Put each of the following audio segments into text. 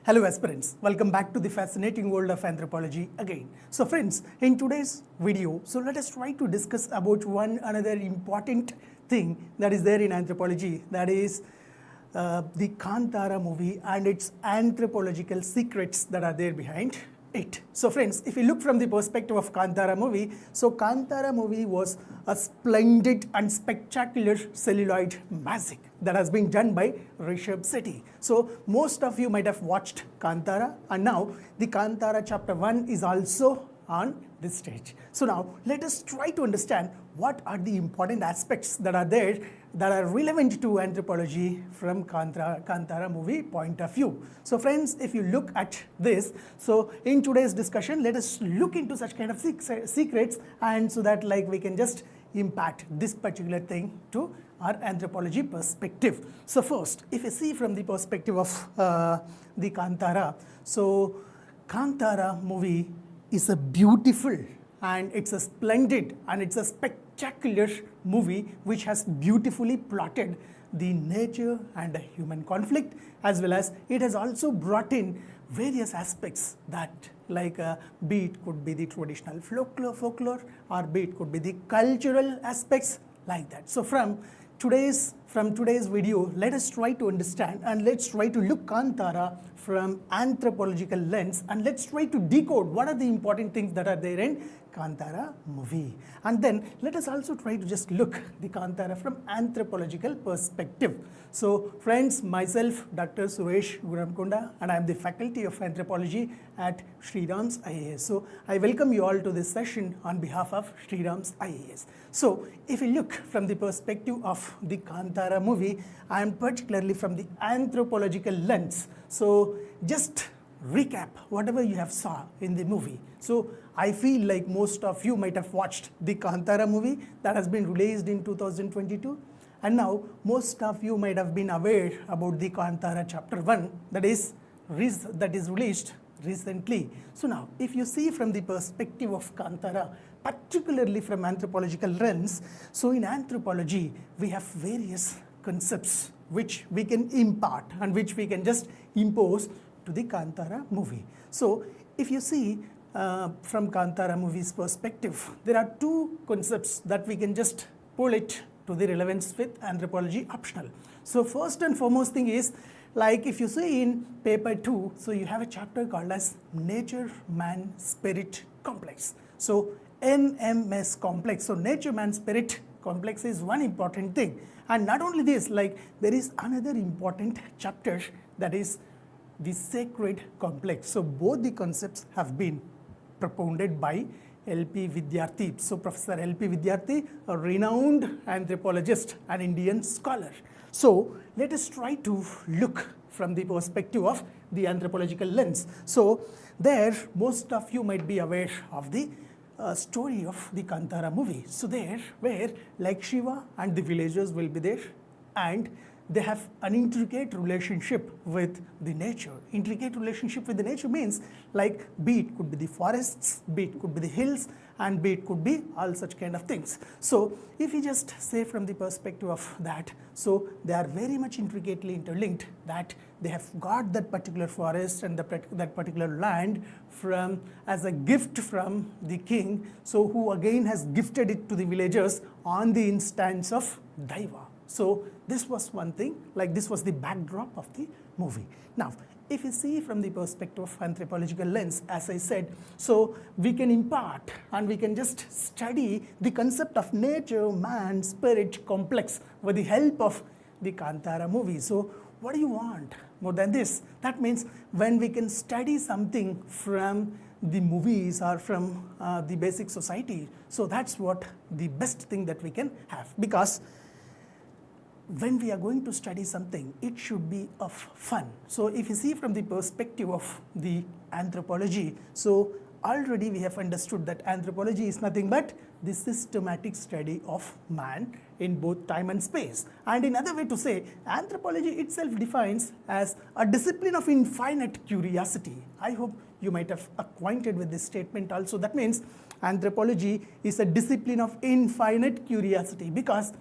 Hello aspirants, welcome back to the fascinating world of anthropology again. So friends, in today's video, let us try to discuss about one another important thing that is there in anthropology, that is the Kantara movie and its anthropological secrets that are there behind it. So friends, if you look from the perspective of Kantara movie, so Kantara movie was a splendid and spectacular celluloid magic that has been done by Rishabh Sethi. So most of you might have watched Kantara, and now the Kantara chapter 1 is also on this stage. So now let us try to understand what are the important aspects that are there that are relevant to anthropology from Kantara movie point of view. So friends, if you look at this, so in today's discussion, let us look into such kind of secrets, and so that like we can just impact this particular thing to our anthropology perspective. So first, if you see from the perspective of the Kantara, so Kantara movie is a beautiful and it's a splendid and it's a spectacular movie which has beautifully plotted the nature and the human conflict, as well as it has also brought in various aspects that like be it could be the traditional folklore or be it could be the cultural aspects like that. So from today's video, let us try to understand and let's try to look Kantara from anthropological lens, and let's try to decode what are the important things that are there in Kantara movie. And then let us also try to just look the Kantara from anthropological perspective. So friends, myself Dr. Suresh Guramkonda, and I am the faculty of anthropology at SriRam's IAS. So I welcome you all to this session on behalf of SriRam's IAS. So if you look from the perspective of the Kantara movie, I am particularly from the anthropological lens. So just recap whatever you have saw in the movie. So I feel like most of you might have watched the Kantara movie that has been released in 2022, and now most of you might have been aware about the Kantara chapter 1 that is released recently. So now if you see from the perspective of Kantara, particularly from anthropological lens, so in anthropology we have various concepts which we can impart and which we can just impose to the Kantara movie. So if you see from Kantara movie's perspective, there are two concepts that we can just pull it to the relevance with anthropology optional. So first and foremost thing is, like if you see in paper 2, so you have a chapter called as Nature Man Spirit Complex. So NMS complex. So nature man spirit complex is one important thing. And not only this, like there is another important chapter that is the sacred complex. So both the concepts have been propounded by L.P. Vidyarthi. So Professor L.P. Vidyarthi, a renowned anthropologist and Indian scholar. So let us try to look from the perspective of the anthropological lens. So there most of you might be aware of the story of the Kantara movie. So there where like Shiva and the villagers will be there, and they have an intricate relationship with the nature. Intricate relationship with the nature means like be it could be the forests, be it could be the hills, and be it could be all such kind of things. So if you just say from the perspective of that, so they are very much intricately interlinked, that they have got that particular forest and that particular land from as a gift from the king, so who again has gifted it to the villagers on the instance of Daiva. So this was one thing, like this was the backdrop of the movie. Now, if you see from the perspective of anthropological lens, as I said, so we can impart and we can just study the concept of nature, man, spirit, complex with the help of the Kantara movie. So what do you want more than this? That means when we can study something from the movies or from the basic society, so that's what the best thing that we can have, because when we are going to study something, it should be of fun. So if you see from the perspective of the anthropology, so already we have understood that anthropology is nothing but the systematic study of man in both time and space. And in other way to say, anthropology itself defines as a discipline of infinite curiosity. I hope you might have acquainted with this statement also. That means anthropology is a discipline of infinite curiosity, because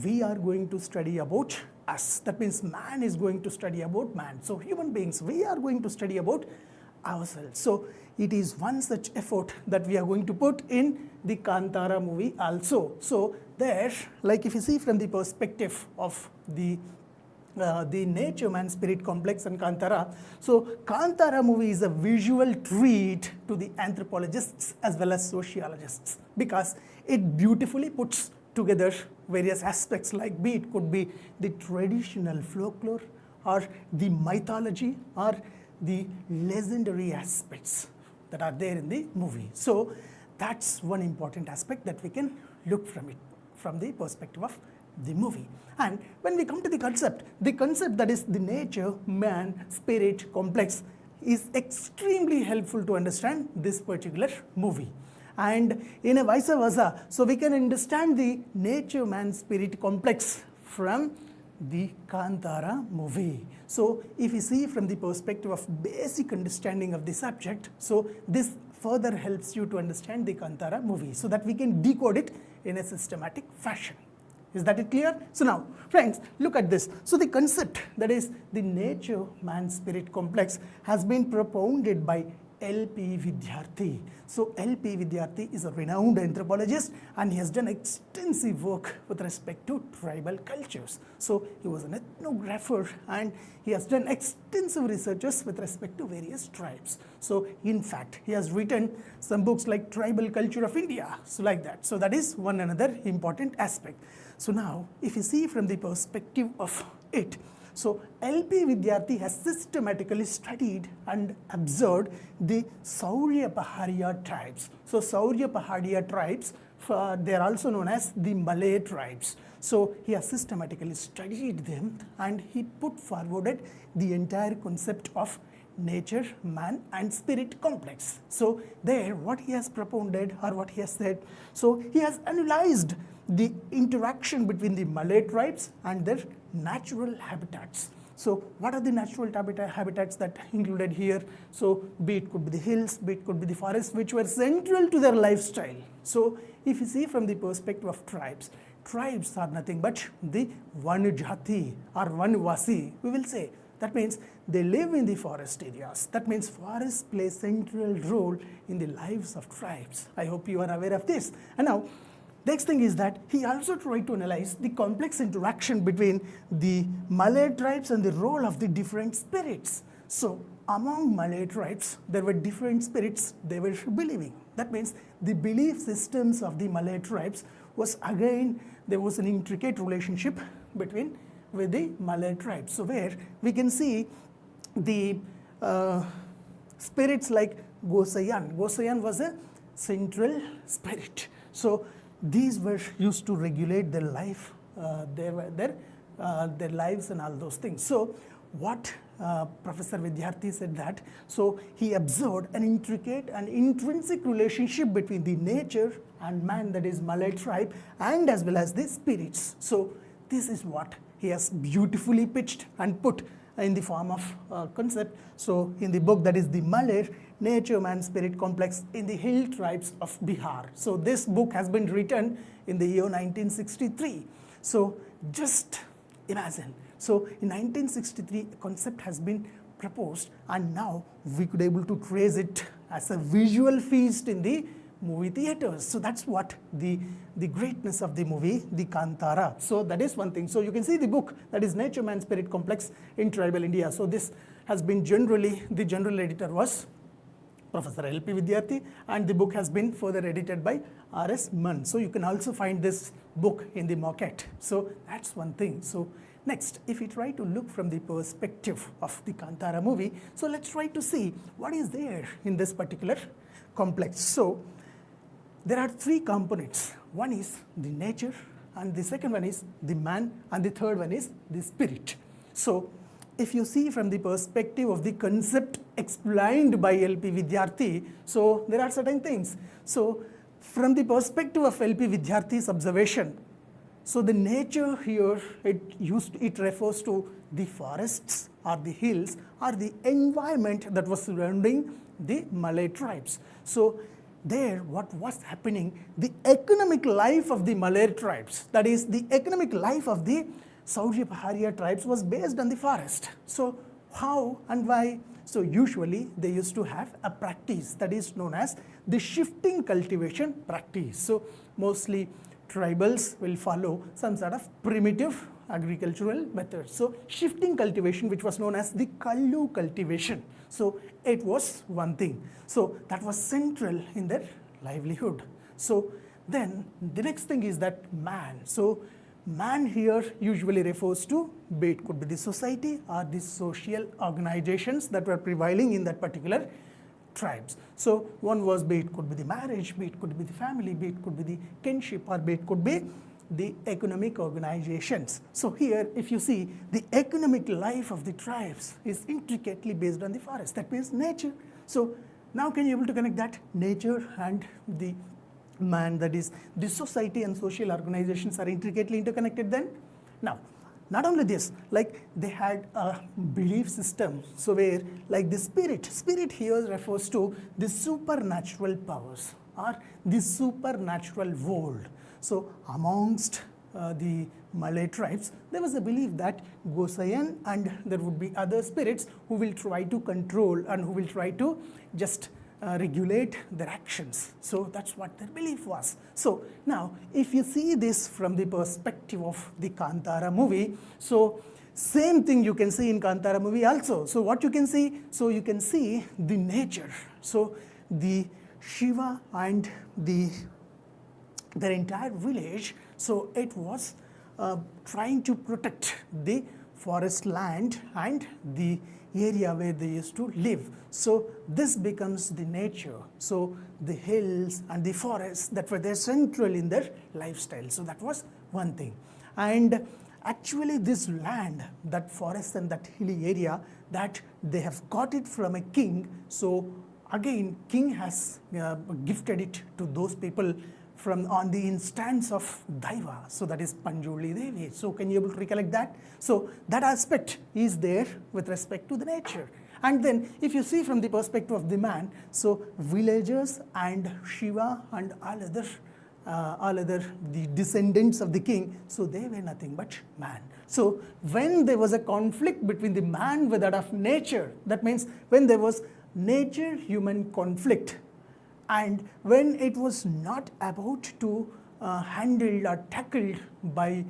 we are going to study about us. That means man is going to study about man. So human beings, we are going to study about ourselves. So it is one such effort that we are going to put in the Kantara movie also. So there, like if you see from the perspective of the nature man spirit complex and Kantara. So Kantara movie is a visual treat to the anthropologists as well as sociologists, because it beautifully puts together various aspects, like be it could be the traditional folklore or the mythology or the legendary aspects that are there in the movie. So that's one important aspect that we can look from it, from the perspective of the movie. And when we come to the concept that is the nature man spirit complex is extremely helpful to understand this particular movie. And in a vice versa, so we can understand the nature man spirit complex from the Kantara movie. So if you see from the perspective of basic understanding of the subject, so this further helps you to understand the Kantara movie so that we can decode it in a systematic fashion. Is that it clear? So now, friends, look at this. So the concept that is the nature man spirit complex has been propounded by L.P. Vidyarthi. So L.P. Vidyarthi is a renowned anthropologist and he has done extensive work with respect to tribal cultures. So he was an ethnographer and he has done extensive researches with respect to various tribes. So in fact, he has written some books like Tribal Culture of India, so like that. So that is one another important aspect. So now, if you see from the perspective of it, so L.P. Vidyarthi has systematically studied and observed the Saurya Paharia tribes. So Saurya Paharia tribes, they are also known as the Malay tribes. So he has systematically studied them and he put forwarded the entire concept of nature, man and spirit complex. So there what he has propounded or what he has said, so he has analyzed the interaction between the Malay tribes and their natural habitats. So what are the natural habitats that included here? So be it could be the hills, be it could be the forests, which were central to their lifestyle. So if you see from the perspective of tribes, tribes are nothing but the Vanujati or Vanvasi, we will say. That means they live in the forest areas. That means forests play central role in the lives of tribes. I hope you are aware of this. And now, next thing is that he also tried to analyze the complex interaction between the Malay tribes and the role of the different spirits. So among Malay tribes, there were different spirits they were believing. That means the belief systems of the Malay tribes was again, there was an intricate relationship with the Malay tribes. So where we can see the spirits like Gosayan. Gosayan was a central spirit. So these were used to regulate their life, their lives and all those things. So what Professor Vidyarthi said that, so he observed an intricate and intrinsic relationship between the nature and man, that is Malay tribe, and as well as the spirits. So this is what he has beautifully pitched and put in the form of concept. So in the book that is the Malay Nature Man Spirit Complex in the Hill Tribes of Bihar. So this book has been written in the year 1963. So just imagine. So in 1963, a concept has been proposed and now we could able to trace it as a visual feast in the movie theaters. So that's what the greatness of the movie, the Kantara. So that is one thing. So you can see the book that is Nature Man Spirit Complex in Tribal India. So this has been generally, the general editor was Professor L.P. Vidyarthi and the book has been further edited by R.S. Mann. So you can also find this book in the market. So that's one thing. So next, if we try to look from the perspective of the Kantara movie, so let's try to see what is there in this particular complex. So there are three components. One is the nature, and the second one is the man, and the third one is the spirit. So if you see from the perspective of the concept explained by L.P. Vidyarthi, so there are certain things. So from the perspective of L.P. Vidyarthi's observation, so the nature here, it refers to the forests or the hills or the environment that was surrounding the Malay tribes. So there what was happening, the economic life of the Malay tribes, that is the economic life of the Saurya Paharia tribes was based on the forest. So how and why? So usually they used to have a practice that is known as the shifting cultivation practice. So mostly tribals will follow some sort of primitive agricultural methods. So shifting cultivation, which was known as the Kallu cultivation. So it was one thing. So that was central in their livelihood. So then the next thing is that man. So man here usually refers to, be it could be the society or the social organizations that were prevailing in that particular tribes. So one was, be it could be the marriage, be it could be the family, be it could be the kinship, or be it could be the economic organizations. So here if you see, the economic life of the tribes is intricately based on the forest. That means nature. So now can you able to connect that nature and the man, that is the society and social organizations are intricately interconnected then? Now, not only this, like they had a belief system, so where like the spirit here refers to the supernatural powers or the supernatural world. So amongst the Malay tribes, there was a belief that Gosayan and there would be other spirits who will try to control and who will try to just regulate their actions. So that's what their belief was. So now if you see this from the perspective of the Kantara movie, so same thing you can see in Kantara movie also. So what you can see? So you can see the nature. So the Shiva and their entire village, so it was trying to protect the forest land and the area where they used to live. So this becomes the nature. So the hills and the forests that were there central in their lifestyle. So that was one thing. And actually this land, that forest and that hilly area, that they have got it from a king. So again, king has gifted it to those people from on the instance of Daiva, so that is Panjuli Devi. So can you able to recollect that? So that aspect is there with respect to the nature. And then if you see from the perspective of the man, so villagers and Shiva and all other the descendants of the king, so they were nothing but man. So when there was a conflict between the man with that of nature, that means when there was nature-human conflict, and when it was not about to handled or tackled by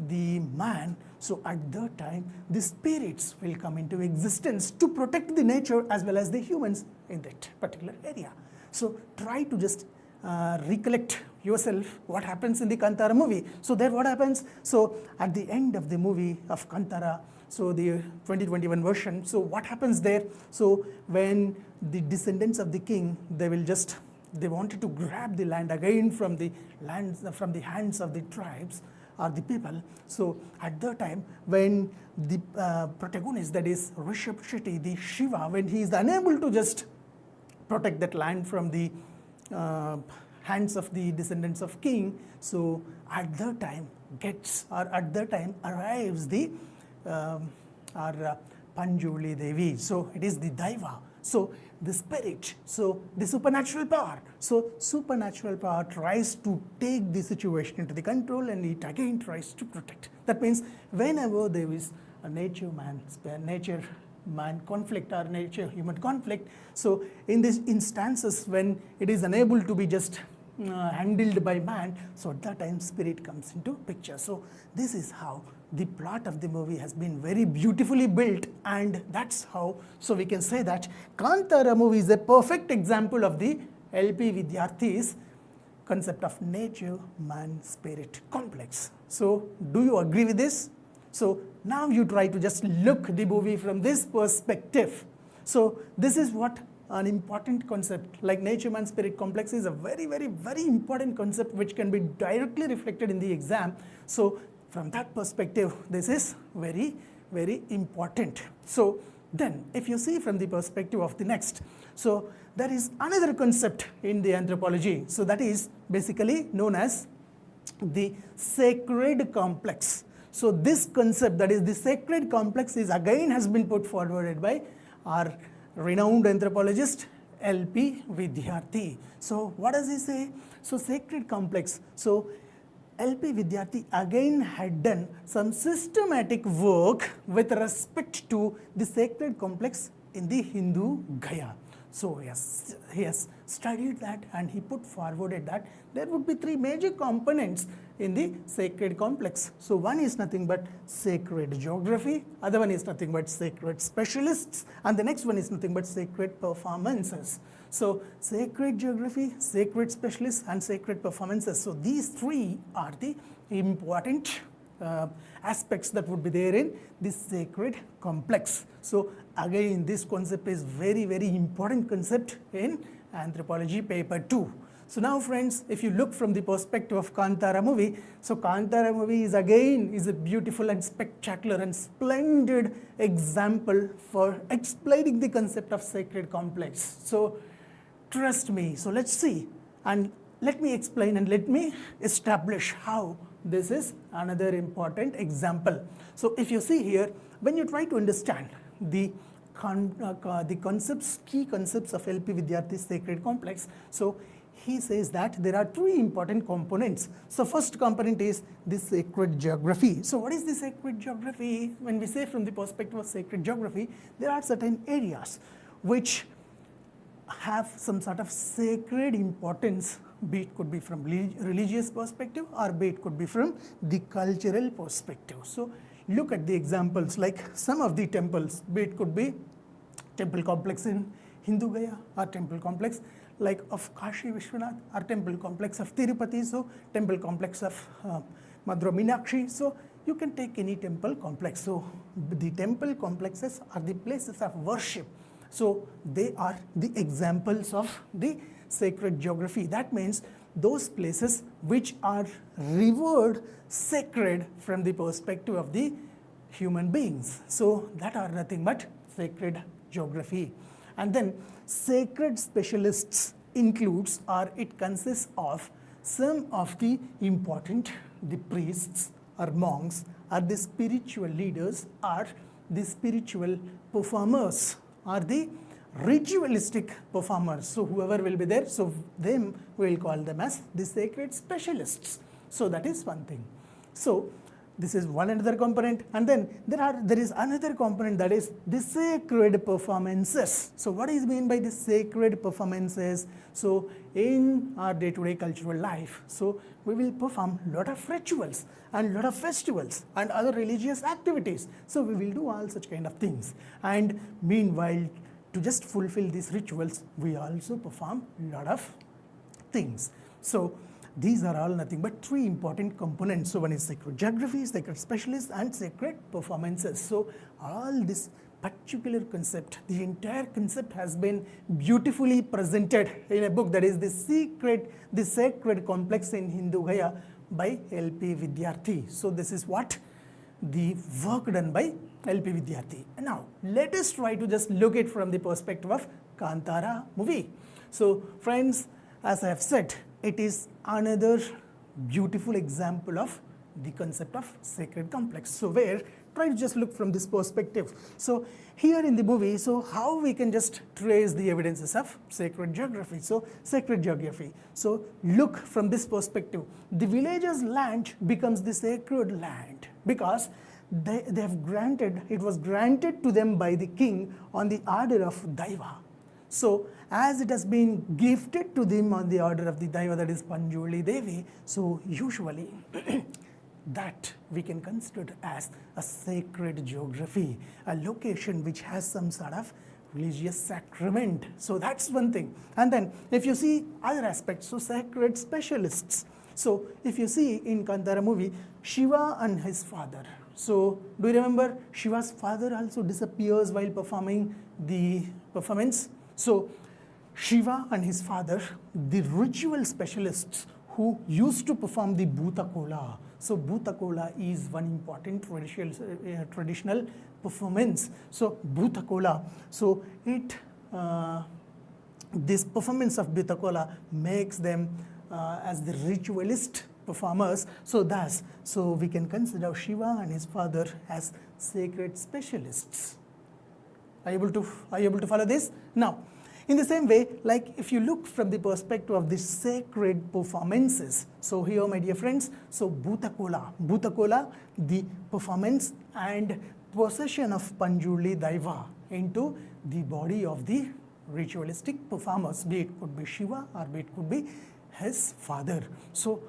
the man, so at that time the spirits will come into existence to protect the nature as well as the humans in that particular area. So try to just recollect yourself what happens in the Kantara movie. So there what happens? So at the end of the movie of Kantara, so the 2021 version, so what happens there? So when the descendants of the king, they wanted to grab the land again from the hands of the tribes or the people. So at that time when the protagonist, that is Rishabh Shetty, the Shiva, when he is unable to just protect that land from the hands of the descendants of king, so at that time arrives the Panjuli Devi. So it is the Daiva. So the spirit, so the supernatural power. So supernatural power tries to take the situation into the control and it again tries to protect. That means whenever there is a nature-man conflict or nature-human conflict, so in these instances when it is unable to be just handled by man, so at that time spirit comes into picture. So this is how the plot of the movie has been very beautifully built, and that's how, so we can say that Kantara movie is a perfect example of the LP Vidyarthi's concept of nature-man-spirit complex. So do you agree with this? So now you try to just look the movie from this perspective. So this is what an important concept, like nature-man-spirit complex is a very, very, very important concept which can be directly reflected in the exam. So from that perspective, this is very, very important. So then if you see from the perspective of the next, so there is another concept in the anthropology. So that is basically known as the sacred complex. So this concept, that is the sacred complex, is again has been put forward by our renowned anthropologist LP Vidyarthi. So what does he say? So sacred complex. So LP Vidyarthi again had done some systematic work with respect to the sacred complex in the Hindu Gaya. So yes, he has studied that and he put forwarded that there would be three major components in the sacred complex. So one is nothing but sacred geography, other one is nothing but sacred specialists, and the next one is nothing but sacred performances. So sacred geography, sacred specialists, and sacred performances. So these three are the important aspects that would be there in this sacred complex. So again, this concept is very important concept in anthropology paper 2. So now friends, if you look from the perspective of Kantara movie, so Kantara movie is a beautiful and spectacular and splendid example for explaining the concept of sacred complex. So trust me, so let's see and let me explain and let me establish how this is another important example. So if you see here, when you try to understand the concepts, key concepts of LP Vidyarthi's sacred complex, so he says that there are three important components. So first component is the sacred geography. So what is the sacred geography? When we say from the perspective of sacred geography, there are certain areas which have some sort of sacred importance, be it could be from religious perspective or be it could be from the cultural perspective. So look at the examples like some of the temples, be it could be temple complex in Hindu Gaya or temple complex like of Kashi Vishwanath or temple complex of Tirupati, so temple complex of Madurai Meenakshi. So you can take any temple complex. So the temple complexes are the places of worship. So they are the examples of the sacred geography. That means those places which are revered sacred from the perspective of the human beings. So that are nothing but sacred geography. And then sacred specialists includes or it consists of some of the important, the priests or monks or the spiritual leaders or the spiritual performers or the ritualistic performers. So whoever will be there, so them we will call them as the sacred specialists. So that is one thing. So this is one another component, and then there is another component, that is the sacred performances. So what is mean by the sacred performances? So in our day-to-day cultural life, so we will perform lot of rituals and lot of festivals and other religious activities. So we will do all such kind of things, and meanwhile to just fulfill these rituals we also perform lot of things. So these are all nothing but three important components. So one is sacred geography, sacred specialists, and sacred performances. So all this particular concept, the entire concept has been beautifully presented in a book, that is the sacred complex in Hindu Gaya by LP Vidyarthi. So this is what the work done by LP Vidyarthi. Now let us try to just look at from the perspective of Kantara movie. So friends, as I have said, it is another beautiful example of the concept of sacred complex. So where try to just look from this perspective. So here in the movie, so how we can just trace the evidences of sacred geography. So sacred geography. So look from this perspective. The village's land becomes the sacred land because they have granted, it was granted to them by the king on the order of Daiva. So as it has been gifted to them on the order of the Daiva, that is Panjoli Devi, so usually that we can consider as a sacred geography, a location which has some sort of religious sacrament. So that's one thing. And then if you see other aspects, so sacred specialists. So if you see in Kantara movie, Shiva and his father. So do you remember Shiva's father also disappears while performing the performance? So Shiva and his father, the ritual specialists who used to perform the Bhutakola. So Bhutakola is one important traditional performance. So Bhutakola, so it this performance of Bhutakola makes them as the ritualist performers. So thus, so we can consider Shiva and his father as sacred specialists. Are you able to follow this? Now, In the same way, like if you look from the perspective of the sacred performances, so here my dear friends, so Bhutakola, the performance and possession of Panjuli Daiva into the body of the ritualistic performers, be it could be Shiva or be it could be his father. So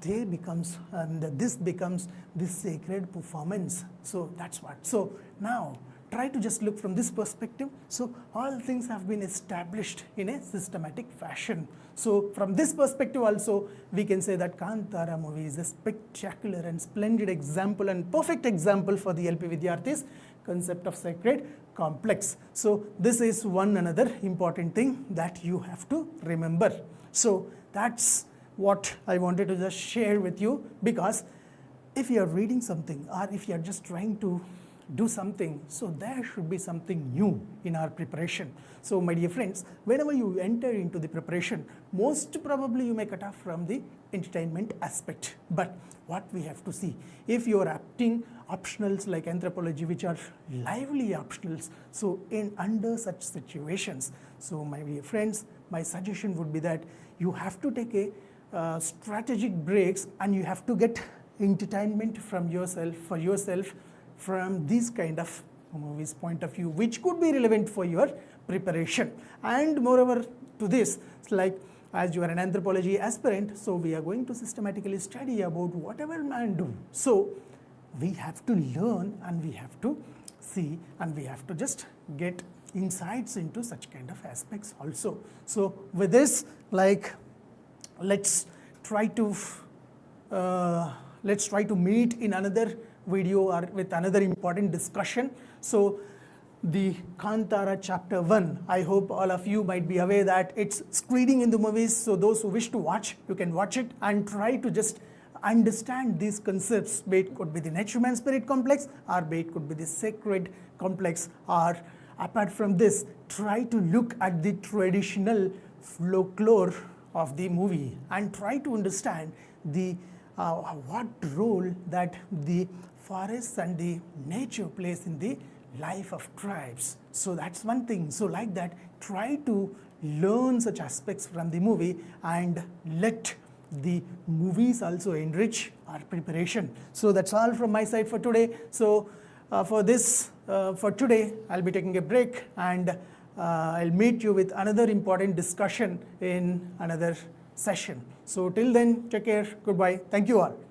they becomes, and this becomes this sacred performance. So that's what. So now try to just look from this perspective. So all things have been established in a systematic fashion. So from this perspective also, we can say that Kantara movie is a spectacular and splendid example and perfect example for the LP Vidyarthis concept of sacred complex. So this is one another important thing that you have to remember. So that's what I wanted to just share with you, because if you are reading something or if you are just trying to do something, so there should be something new in our preparation. So my dear friends, whenever you enter into the preparation, most probably you may cut off from the entertainment aspect. But what we have to see, if you are opting optionals like anthropology, which are lively optionals, so in under such situations, so my dear friends, my suggestion would be that you have to take a strategic breaks and you have to get entertainment from yourself, for yourself, from this kind of movies point of view, which could be relevant for your preparation. And moreover to this, it's like as you are an anthropology aspirant, so we are going to systematically study about whatever man do. So we have to learn and we have to see and we have to just get insights into such kind of aspects also. So with this, like let's try to meet in another video or with another important discussion. So the Kantara chapter 1, I hope all of you might be aware that it's screening in the movies, so those who wish to watch, you can watch it and try to just understand these concepts, be it could be the nature man spirit complex or be it could be the sacred complex, or apart from this, try to look at the traditional folklore of the movie and try to understand the what role that the forests and the nature plays in the life of tribes. So that's one thing. So like that, try to learn such aspects from the movie and let the movies also enrich our preparation. So that's all from my side for today. So for today, I'll be taking a break and I'll meet you with another important discussion in another session. So till then, take care, goodbye, thank you all.